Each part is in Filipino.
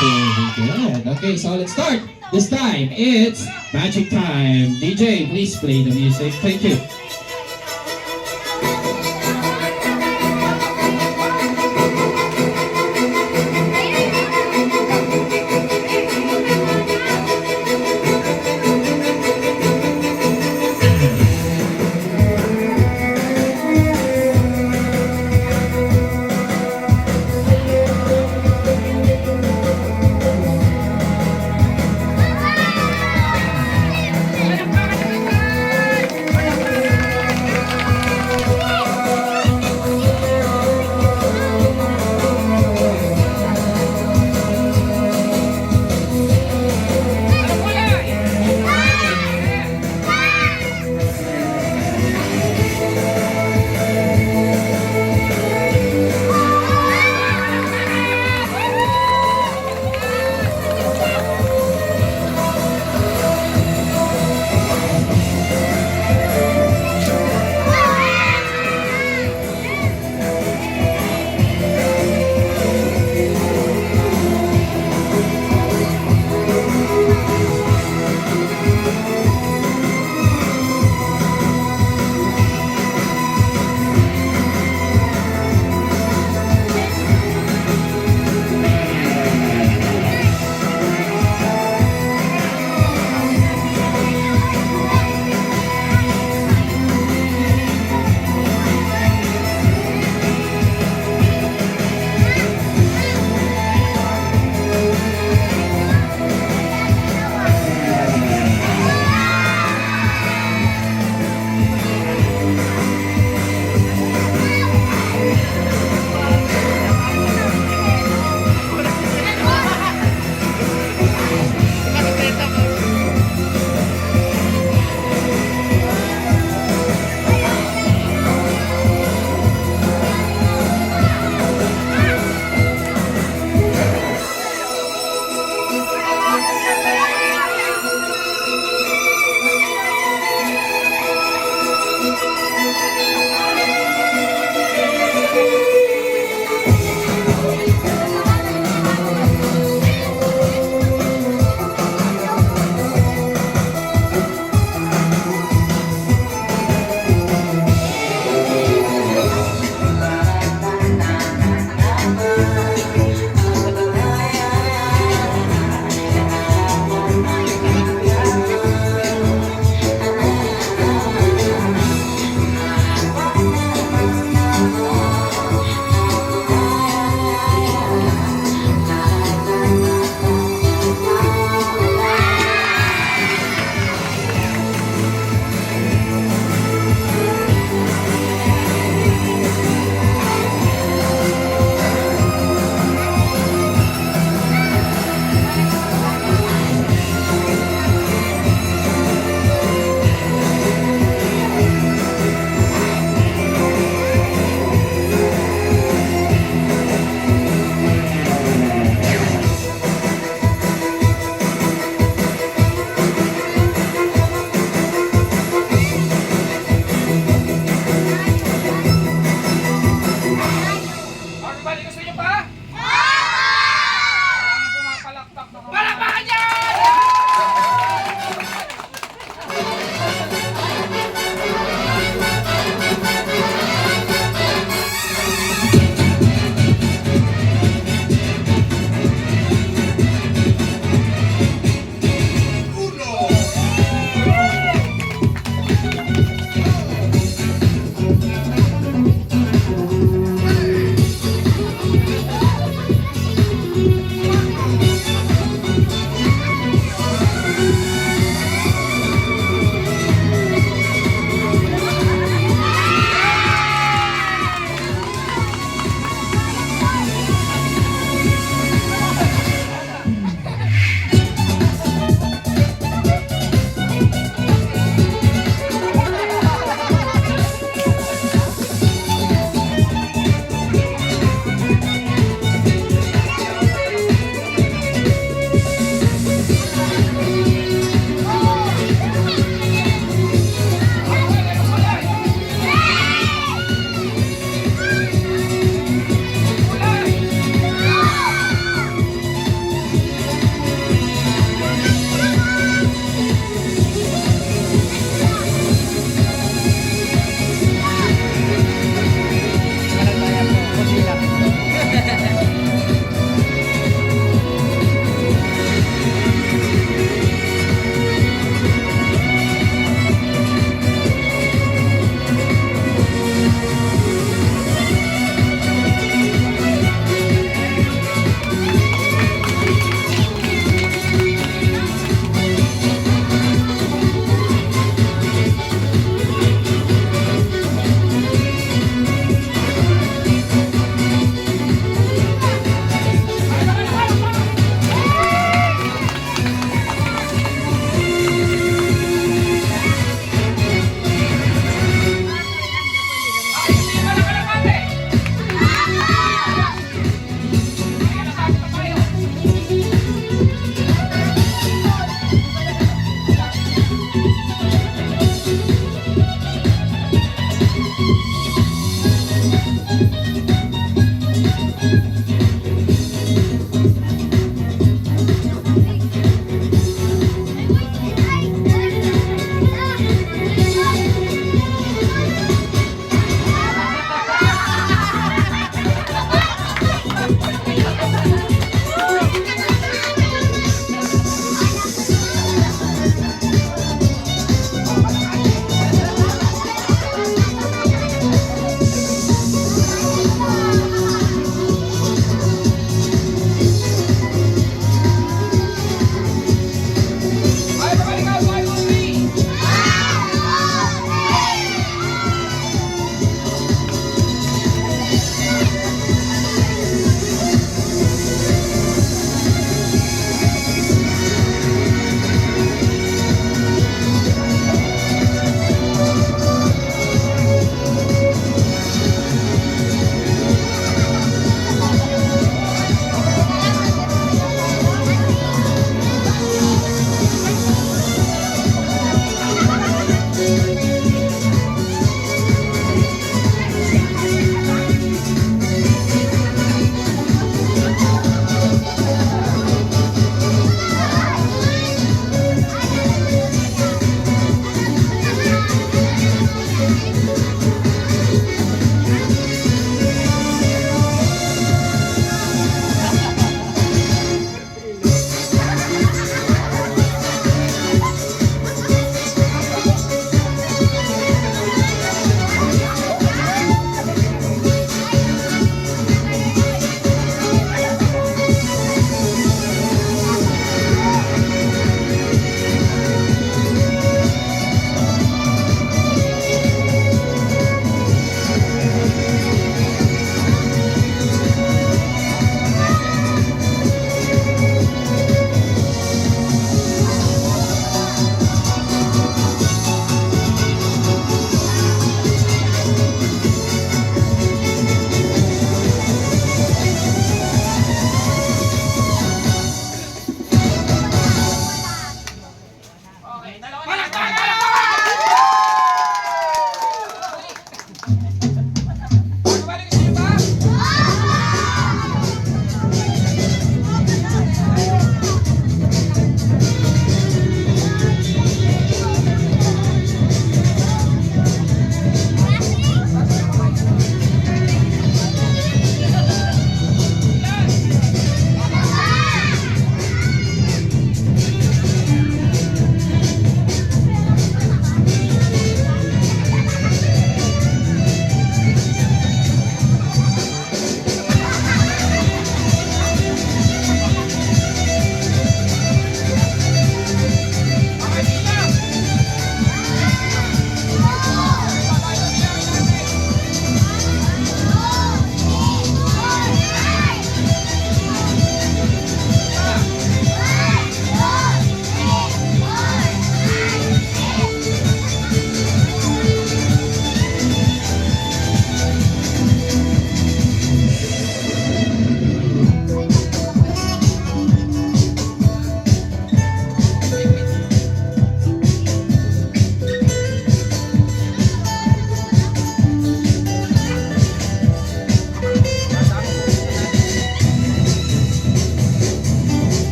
Very good. Okay, so let's start. This time, it's magic time. DJ, please play the music. Thank you.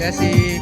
Kasi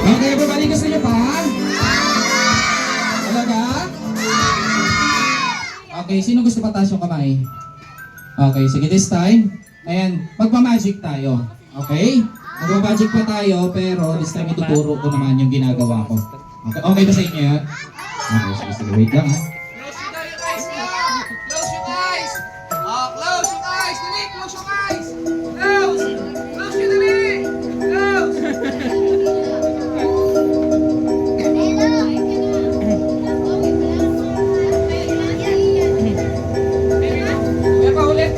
Okay, everybody, gusto niyo pa? Talaga? Okay, sino gusto pataas yung kamay? Okay, sige, this time, ayan, magpa-magic tayo. Okay? Magpa-magic pa tayo, pero this time ituturo ko naman yung ginagawa ko. Okay, okay ba sa inyo yan? Okay, sige, sige, wait lang ha. Close your eyes! Oh, close your eyes! Dali, close your eyes! Close! Close your dali! Close! Kaya pa ulit.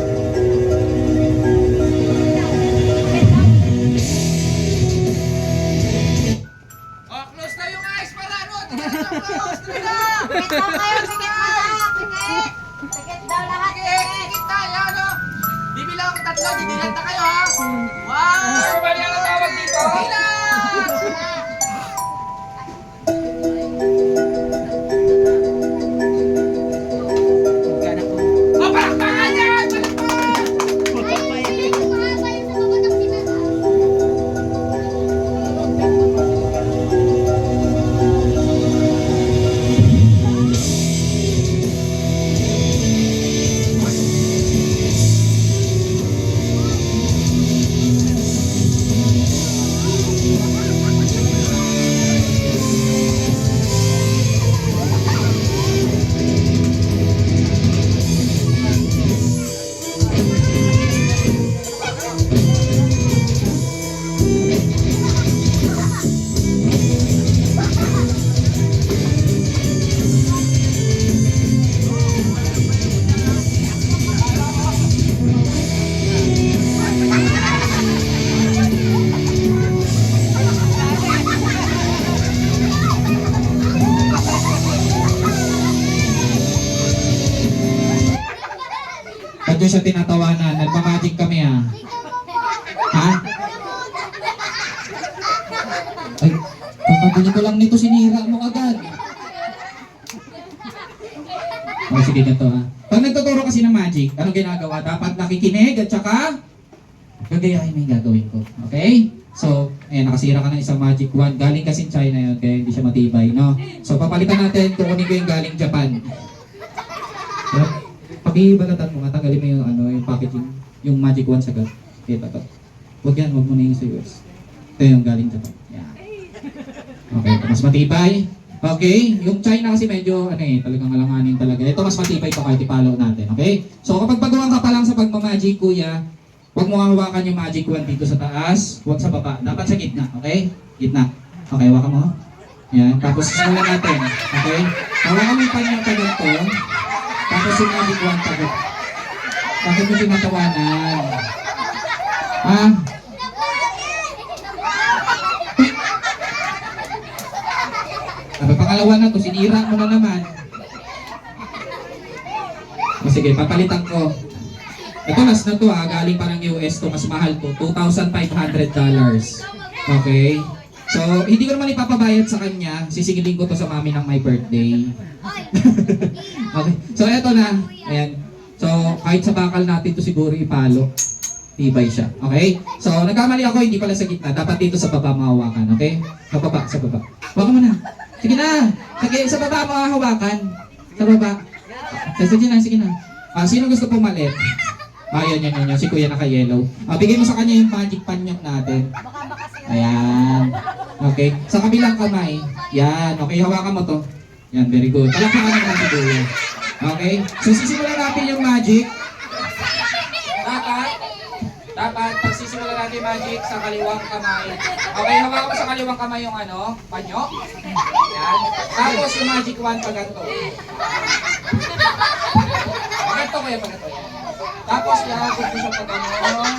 Oh, close na yung eyes para ano? Close! Dali na! ko siya tinatawanan. Nagpa-magic kami ha. Ha? Ay, kakabili ko lang nito, sinira mo agad. O, sige na to ha. Pag nagtuturo kasi ng magic, anong ginagawa? Dapat nakikinig at saka gagayahin mo yung gagawin ko. Okay? So, ayan, nakasira ka ng isang magic wand. Galing kasi China yun, kaya hindi siya matibay, no? So, papalitan natin, kukunin ko yung galing Japan. So, pakibalatan mo, tanggalin mo yung, yung packaging, yung magic wand sagad. Ito to. Huwag yan, huwag mo na yung sa US. Ito yung galing Japan. Yan. Okay, ito mas matibay. Okay, yung China kasi medyo, talagang alanganin talaga. Ito mas matibay pa kahit ipalo natin, okay? So, kapag pagawang ka pa lang sa pagmamagic, kuya, huwag mo hawakan yung magic wand dito sa taas, huwag sa baba. Dapat sa gitna, okay? Gitna. Okay, hawakan mo. Yan, tapos simulan natin, okay? Hawakan mo yung panyang tagot to, tapos yung magic wand tagot. Bakit mo tinatawanan? Ah? Pangalawa na to, sinira mo na naman. O sige, papalitan ko. Ito last na to galing parang US to, mas mahal to, $2,500. Okay? So, hindi ko naman ipapabayad sa kanya, sisingilin ko to sa mami ng my birthday. Okay, so eto na. Ayan. So, kahit sa bakal natin to siguro ipalo. Tibay siya. Okay? So, nagkamali ako, hindi pala sa gitna. Dapat dito sa baba mahawakan. Okay? Sa baba, sa baba. Hawakan mo na. Sige na. Sige, sa baba mahawakan. Sa baba. Sige na, sige na. Sino gusto pumalit? Yan. Si kuya naka-yellow. Bigay mo sa kanya yung magic panyok natin. Ayan. Okay. Sa kabilang kamay. Yan. Okay, hawakan mo to. Yan, very good. Palakpakan naman si kuya. Okay? So, sisimulan natin yung magic. Dapat pagsisimulan natin magic sa kaliwang kamay. Okay, hawakan mo sa kaliwang kamay yung panyo. Yan. Tapos yung magic wand pa ganito. Ganito kuya, pa ganito. Tapos ihagod mo siya pa gano'n.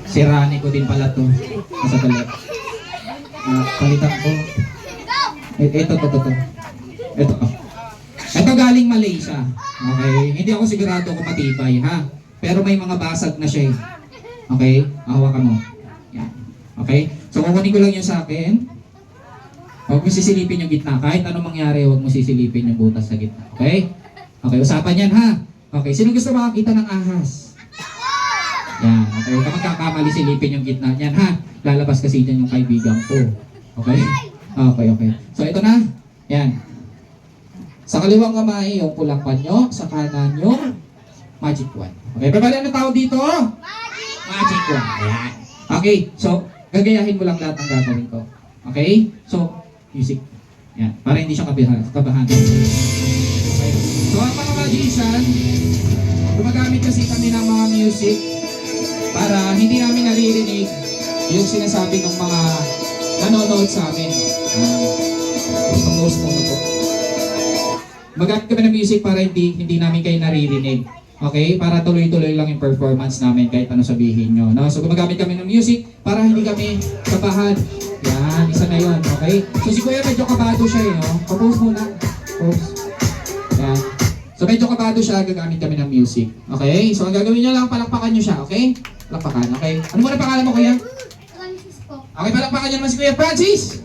Sirani ko din pala to. Nasa talit. Palitan ko. Ito. Ito. Ito galing Malaysia. Okay? Hindi ako sigurado kung matibay, ha? Pero may mga basag na siya. Okay? Hawakan mo. Yan. Okay? So, kukunin ko lang yung sa akin. Huwag mo sisilipin yung gitna. Kahit anong mangyari, huwag mo sisilipin yung butas sa gitna. Okay? Okay, usapan yan, ha? Okay, sino gusto makakita ng ahas? Yan. Okay, huwag ka magkakamali silipin yung gitna niyan, ha? Lalabas kasi dyan yung kaibigan ko. Okay? Okay. So, ito na. Yan. Sa kaliwang kamay, yung pulang panyo. Sa kanan, yung magic wand. Okay, pero ano tawag dito? Magic wand. Ayan. Okay, so, gagayahin mo lang lahat ng gagawin ko. Okay? So, music. Yan. Para hindi siya kabahan. Okay. So, ang mga magician, gumagamit kasi kami ng mga music para hindi namin naririnig yung sinasabi ng mga nanonood sa amin. Pag-post muna po. Magamit kami ng music para hindi namin kayo naririnig. Okay? Para tuloy-tuloy lang yung performance namin kahit ano sabihin nyo. No? So gumagamit kami ng music para hindi kami kabahan. Yan, isa na yun. Okay? So si Kuya medyo kabado siya no? Pa-post muna. Post. Yan. So medyo kabado siya, gagamit kami ng music. Okay? So ang gagawin nyo lang, palakpakan nyo siya. Okay? Palakpakan. Okay? Ano muna pangalan mo, Kuya? Francis po. Okay, palakpakan nyo naman si Kuya Francis.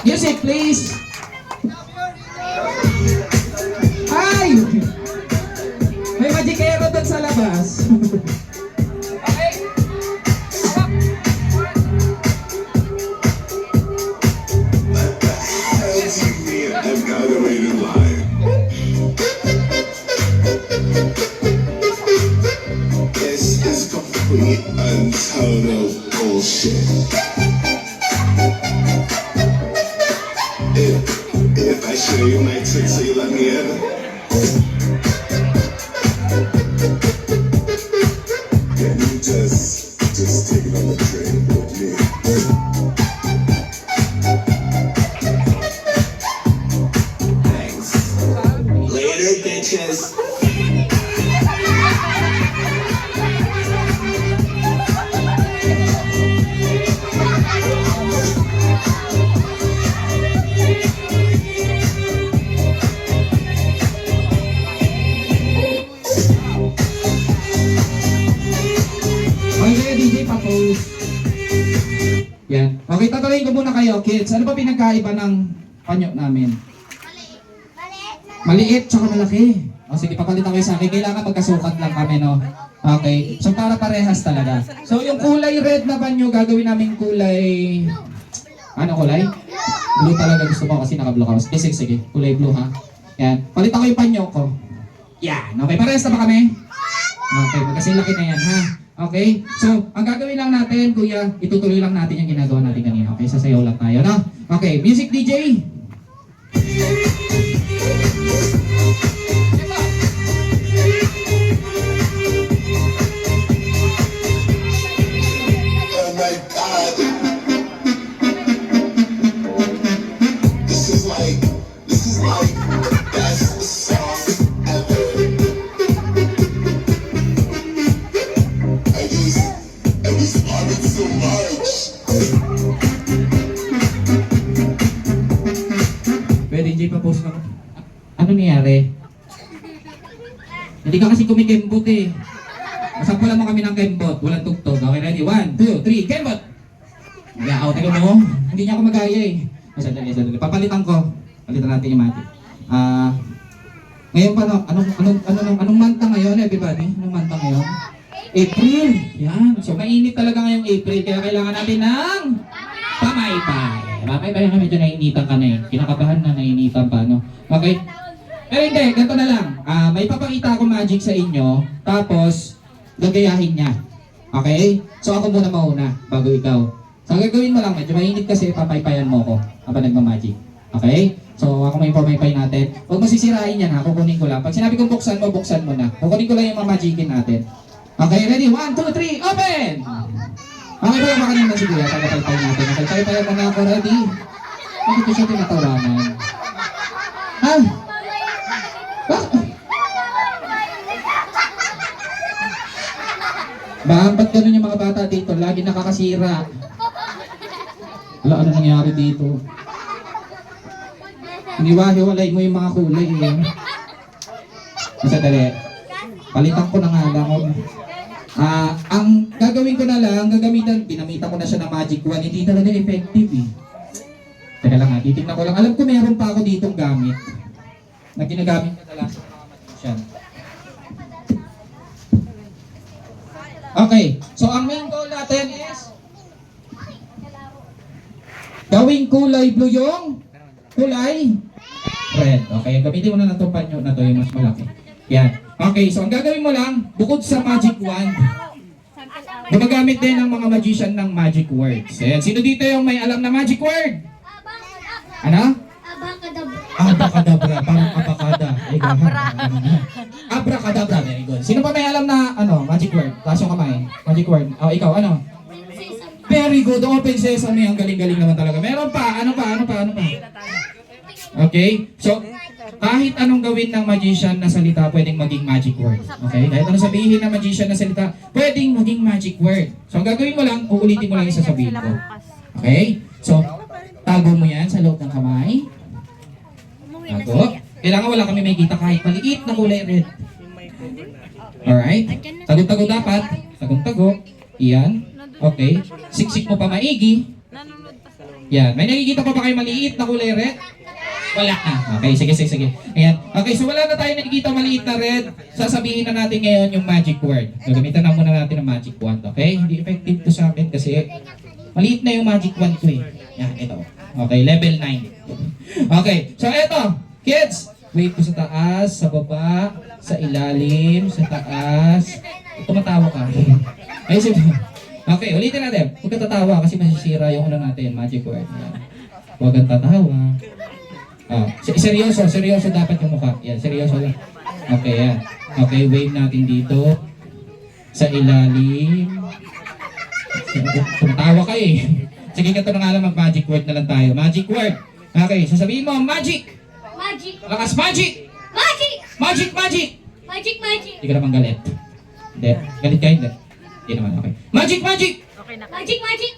Music, please. Ay! May magikero doon sa labas. Okay. I've got a way to lie. This is complete and total bullshit. If I show you my tricks, so you let me in. Can you just take it on the train with me? Thanks. Later, bitches. Yan. Okay, tatalayin ko muna kayo, kids. Ano ba pinagkaiba ng panyo namin? Maliit tsaka malaki. O sige, papalitan kayo sa akin. Kailangan magkasukat lang kami, no? Okay. So, para parehas talaga. So, yung kulay red na banyo, gagawin namin kulay... Ano kulay? Blue talaga gusto ko kasi naka-blue ka. Sige, sige. Kulay blue, ha? Yan. Palitan ko yung panyo ko. Yan. Okay, parehas na ba kami? Okay, magkasilaki na yan, ha? Okay? So, ang gagawin lang natin, kuya, itutuloy lang natin yung ginagawa natin kanina. Okay, sasayaw lang tayo, no? Okay, music DJ! Oh my God. This is like best song ever. I just love it so much. Pwede DJ pa post lang. Ano nangyari? Hindi ka kasi kumikembot eh. Masampulan mo kami ng kembot. Walang tugtog. Okay, ready? 1, 2, 3, kembot! Yeah, teka mo. Hindi niya ako magaya eh. Sandali. Papalitan ko. Palitan natin yung matik. Ngayon pa no, anong month ngayon, everybody? Anong month ngayon? April. Yan. So mainit talaga ngayong April. Kaya kailangan natin ng pamaypay. Pamaypay na medyo nainitan ka na eh. Kinakabahan na nainitan pa, no? Okay? Pero hindi, ganito na lang. May papakita ako magic sa inyo. Tapos, gagayahin niya. Okay? So ako muna mauna, bago ikaw. So gagawin mo lang, medyo mainit kasi papaypayan mo ko habang nagmamagic. Okay? So ako may pamaypay natin. Huwag mo sisirain yan ha, kukunin ko lang. Pag sinabi kong buksan mo na. Kukunin ko lang yung mamagicin natin. Okay, ready? 1, 2, 3, open! Okay ba yung makanin si Kuya? Pagpapaypay natin. Pagpapaypayan mo na ako, ready? Bakit ko siya tinatawanan? Ha? Ba't ganun yung mga bata dito? Lagi nakakasira. Wala, ano nangyari dito? Hiniwa-hiwalay mo yung mga kulay eh. Masadali. Palitan ko na nga lang. Ang gagawin ko na lang, pinamita ko na siya ng magic wand. Hindi talaga effective eh. Teka lang ha, titignan ko lang. Alam ko meron pa ako ditong gamit na ginagamit na talaga sa mga magician. Okay, so ang main goal natin is gawing kulay blue yung kulay red. Okay, gamitin mo na itong panyo na to, yung mas malaki. Yan. Okay, so ang gagawin mo lang, bukod sa magic wand, gumagamit din ng mga magician ng magic words. Ayan, sino dito yung may alam na magic word? Ano? Abrakadabra, parang abakada. Abrakadabra, very good. Sino pa may alam na magic word? Taas yung kamay. Magic word. Oh, ikaw, ano? Very good. Open sesame. Ang galing-galing naman talaga. Meron pa. Ano pa? Okay? So, kahit anong gawin ng magician na salita, pwedeng maging magic word. Okay? Kahit anong sabihin ng magician na salita, pwedeng maging magic word. So, ang gagawin mo lang, uulitin mo lang yung sasabihin ko. Okay? So, tago mo yan sa loob ng kamay. Tago. Kailangan wala kami may kita kahit maliit na kulay red. Alright? Tago-tago dapat. Tagong-tago. Iyan. Okay. Siksik mo pa maigi. Yan. May nakikita pa ba kayo maliit na kulay red? Wala na. Okay, sige. Ayan. Okay, so wala na tayo nakikita maliit na red. Sasabihin na natin ngayon yung magic word. Gagamitan na muna natin ng magic wand. Okay? Hindi effective to sa akin kasi maliit na yung magic wand ko eh. Yan, ito. Okay, level 9. Okay, so ito. Kids, wait ko sa taas, sa baba, sa ilalim, sa taas. Tumatawa ka. Ay, sige. Okay, ulitin natin. Huwag ka tatawa kasi masisira yung natin, magic word. Yan. Huwag kang tatawa. Seryoso dapat yung mukha. Yan, seryoso lang. Okay, yan. Okay, wave natin dito. Sa ilalim. Tumatawa ka eh. Sige, ito na nga lang mag-magic word na lang tayo. Magic word. Okay, sasabihin mo, magic. Magic. Lakas, magic. Magic. Magic. Magic. Hindi ka naman galit. Hindi. Galit ka, hindi. Hindi naman, okay. Magic. Magic.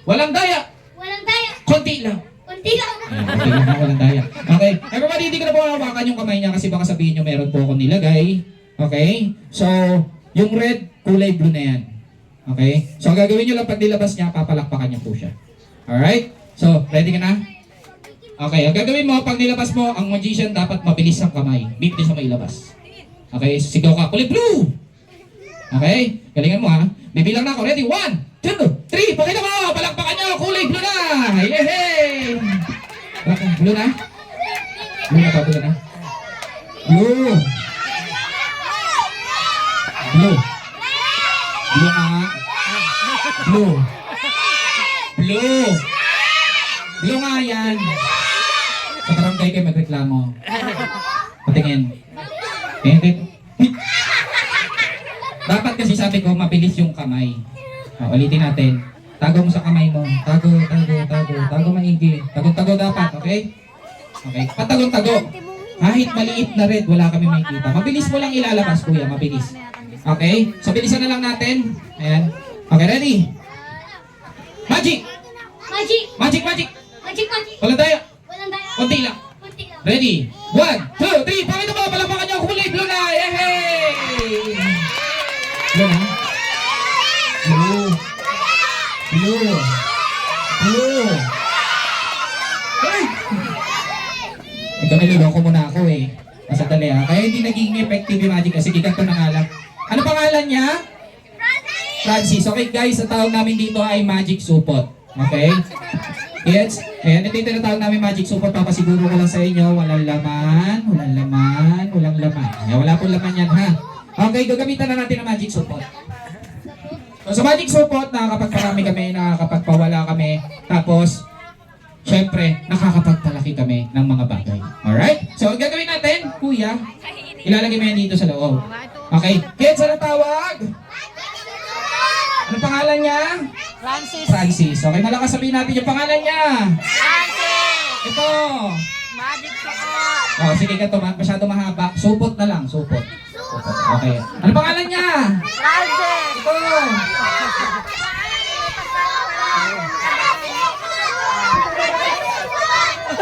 Walang daya. Konti lang. Kunti lang. Okay lang, walang daya. Okay. Everybody, hindi ko na po hawakan yung kamay niya kasi baka sabihin nyo meron po akong nilagay. Okay? So, yung red, kulay blue na yan. Okay? So, ang gagawin nyo lang pag nilabas niya, papalakpakan niyo po siya. Alright? So, ready ka na? Okay, ang gagawin mo, pag nilabas mo, ang magician dapat mabilis ang kamay. Bibilis na mailabas. Okay, sigaw ka, kulay blue! Okay, galingan mo ha. Bibilang na ako, ready? 1, 2, 3, pakita mo! Palakpakan nyo, kulay blue na! Yehey! Blue na? Blue na pa, blue na? Blue! Blue! Blue nga! Blue! Blue! Blue nga yan! Sa barangay kayo magreklamo. Patingin. Tingin. Dapat kasi sabi ko, mabilis yung kamay. Ulitin natin. Tago mo sa kamay mo. Tago, tago, tago. Tago maigi. Tago-tago dapat, okay? Okay. Patagong-tago. Kahit maliit na red, wala kami makikita. Mabilis mo lang ilalabas, kuya. Mabilis. Okay? So, bilisan na lang natin. Ayan. Okay, ready? Magic! Magic! Magic, magic! Magic, magic! Walang tayo. Walang daya. Konti lang. Kunti lang. Ready? 1, 2, 3. Pakita mo. Palakpakan niyo. Kulay blue na. Yehey! Blue na? Blue. Blue. Blue. Ay! Ito niloloko muna ako eh. Masadali ha. Kaya hindi naging effective yung magic kasi giganto na nga lang. Ano pangalan niya? Francis. Okay guys, ang tawag namin dito ay magic supot. Okay? Yes? Ayan, ito yung tinatawag namin magic supot. Papasiguro ko lang sa inyo. Walang laman. Walang laman. Walang laman. Ayan, wala pong laman yan ha. Okay, gagamitan na natin ang magic support. So, sa magic support, nakakapagparami kami, nakakapagpawala kami. Tapos, syempre, nakakapagpalaki kami ng mga bagay. Alright? So, ang gagawin natin, kuya, ilalagay mo yan dito sa loob. Okay? Kids, ano tawag? Ano pangalan niya? Francis. Francis. Okay, malakas sabihin natin yung pangalan niya. Francis. Ito. Magic support. Oh, sige ka to, masyado mahaba. Supot na lang, supot. Supot. Okay. Ano pangalan niya? Francis. Ito.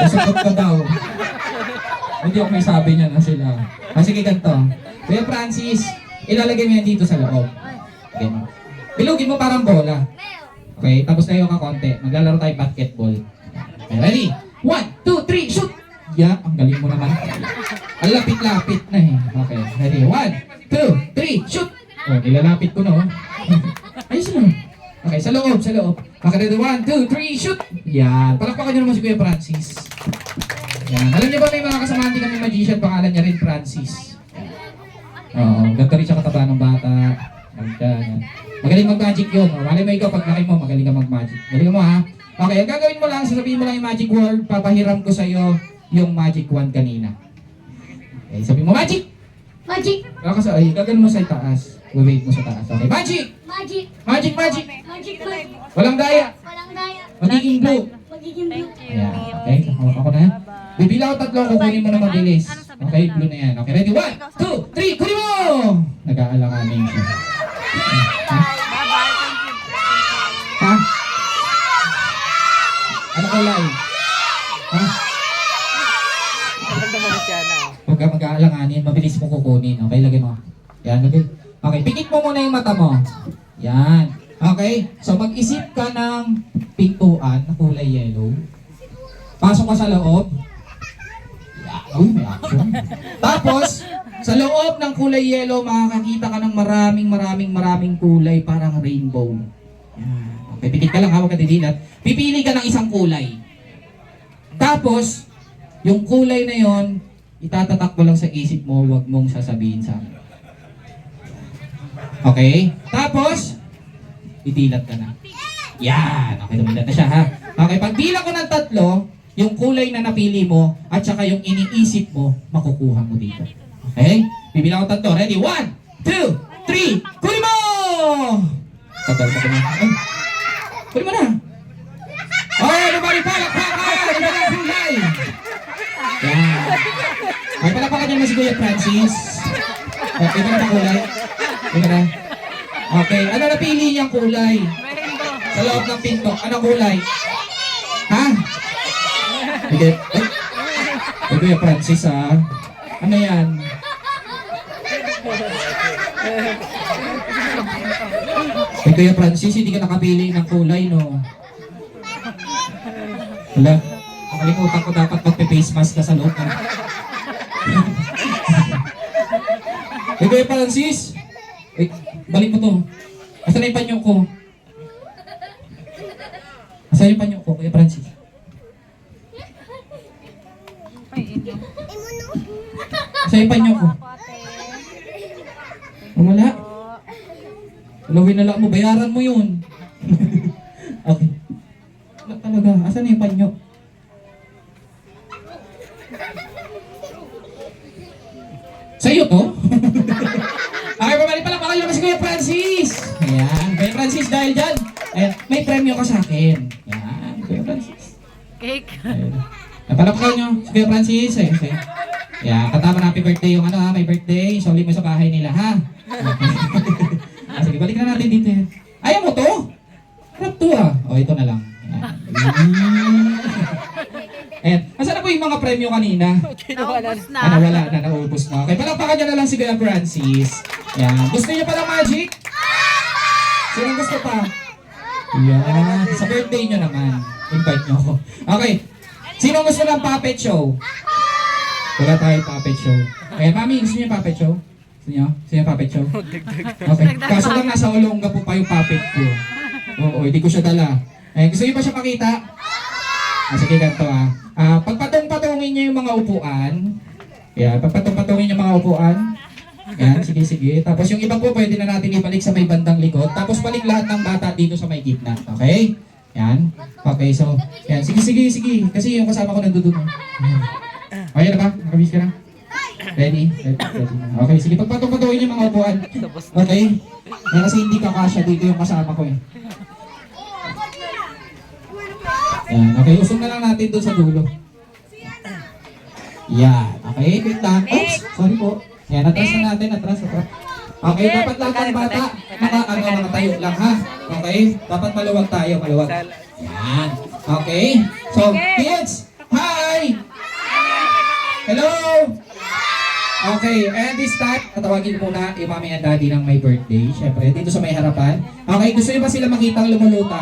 Supot ka daw. Hindi ako may sabi niya na sila. Sige ganito. Kuya Francis, ilalagay mo yan dito sa loob. Okay. Bilugin mo parang bola. Okay, tapos tayo ka konti. Maglalaro tayo basketball. Okay, ready? 1, 2, 3, shoot! Yeah, ang galing mo naman. Ang lapit-lapit na eh. Okay, ready? 1, 2, 3, shoot! Oh, nilalapit ko na oh. Ayos na. Okay, sa loob, sa loob. Okay, ready? 1, 2, 3, shoot! Yan. Palakpakan nyo naman si Kuya Francis. Yan. Alam niyo ba may mga kasamahan din kami magician, pangalan niya rin Francis. Oo, ganito rin siya kataba ng bata. Yan. Magaling mag-magic yun. Malay mo ikaw, pag laki mo, magaling ka mag-magic. Galing mo ha? Okay, ang gagawin mo lang, sasabihin mo lang yung magic word, papahiram ko sa'yo yung magic wand kanina. Okay, sabihin mo, magic! Magic! Ay, gagawin mo sa taas. Wait mo sa taas. Okay, magic! Magic! Magic, magic! Magic! Magic! Walang daya! Walang daya! Magiging blue. Magiging blue! Ayan, okay. Ako na. Bibilang ako tatlo, kukunin mo na mabilis. Okay, blue na yan. Okay, ready? 1, 2, 3, kunin mo! Nag-aalanganin siya. Bye-bye. Ha? Ano kulay? Ha? Huwag ka mag-aalanganin, mabilis mo kukunin. Okay, lagay mo. Yan, lagay. Okay, pikit mo muna yung mata mo. Yan. Okay, so mag-isip ka ng pintuan na kulay yellow. Pasok ka sa loob. Yan. Uy, may action. Tapos, sa loob ng kulay yellow, makakakita ka ng maraming kulay, parang rainbow. Yan. Okay, pikit ka lang, hawak ka didilat. Pipili ka ng isang kulay. Tapos, yung kulay na yon, itatatak mo lang sa isip mo, wag mong sasabihin sa akin. Okay? Tapos, didilat ka na. Yan. Okay, dumilat na siya ha. Okay, pag bilang ko ng 3, yung kulay na napili mo, at saka yung iniisip mo, makukuha mo dito. Okay? Bibilang ko 3. Ready? 1, 2, 3, kunin mo! Tagal pa ko na. Ay, kunin mo na. Oh, lumari palakpakan! Iba na kulay! Yan. Ay, palakpakan niya naman si Kuya Francis. Okay, iba na ba kulay? Iba na. Okay, ano napili niyang kulay? Sa loob ng pinto, ano kulay? Ha? Sige. Ay, Kuya Francis ha? Ano yan? Kuya Francis, hindi ka nakapili ng kulay, no? Wala. Nakalimutan ko dapat magpe-face mask ka sa loob. Kuya Francis! Balik mo to. Asan na yung panyo ko? Asan yung panyo ko, Kuya Francis? Asan yung panyo ko? Wala. Lawin na lang mo, bayaran mo yun. Okay. Wala talaga. Asan na yung panyo? Sa'yo to? Okay, pabalik pala pa kayo kasi Kuya Francis. Ayan, Kuya Francis dahil dyan. Ayan, may premyo ka sa akin. Ayan, Kuya Francis. Cake. Ayan. Napalapakaw nyo si Kuya Francis. Ayan, ayan. Ayan, katama na happy birthday yung ano ha, may birthday. Soli mo sa bahay nila ha. Okay. Sige, balik na natin dito. Ayaw mo to? Harap to ah. O, ito na lang. Ayan. Ayan. Asan na po yung mga premyo kanina? Naubos na. Wala na, naubos na. Okay, palakpakan nyo na lang si Kuya Francis. Yan. Gusto niyo pa ng magic? Sino gusto pa? Yan. Sa birthday nyo naman. Invite nyo ako. Okay. Sino gusto ng puppet show? Wala tayo puppet show. Ayan, mami, gusto niyo yung puppet show? Gusto niyo? Gusto niyo yung puppet show? Okay. Kaso lang nasa Olongga po pa yung puppet ko. Oo, hindi ko siya dala. Ayan, gusto niyo pa siya makita? Sige, ganito pagpatong-patungin niyo yung mga upuan. Yan, pagpatong-patungin yung mga upuan. Yan, sige. Tapos yung iba po, pwede na natin ibalik sa may bandang likod. Tapos balik lahat ng bata dito sa may gitna. Okay? Yan. Okay, so, yan. Sige. Kasi yung kasama ko nandun. Okay na ba? Nakabis ka na? Ready? Okay, sige. Pagpatong-patungin yung mga upuan. Okay? Yan, kasi hindi ka kasya dito yung kasama ko eh. Yan, okay, usong na lang natin doon sa dulo. Yan, okay, wait lang. Oops, sorry po. Yan, atras na natin, atras. Okay, dapat lahat ng bata, mga tayo lang ha. Okay, dapat maluwag tayo, maluwag. Yan, okay. So, kids, hi! Hello! Okay, and this time, tatawagin muna yung mami and daddy ng may birthday. Siyempre, dito sa may harapan. Okay, gusto niyo ba sila makitang lumuluta?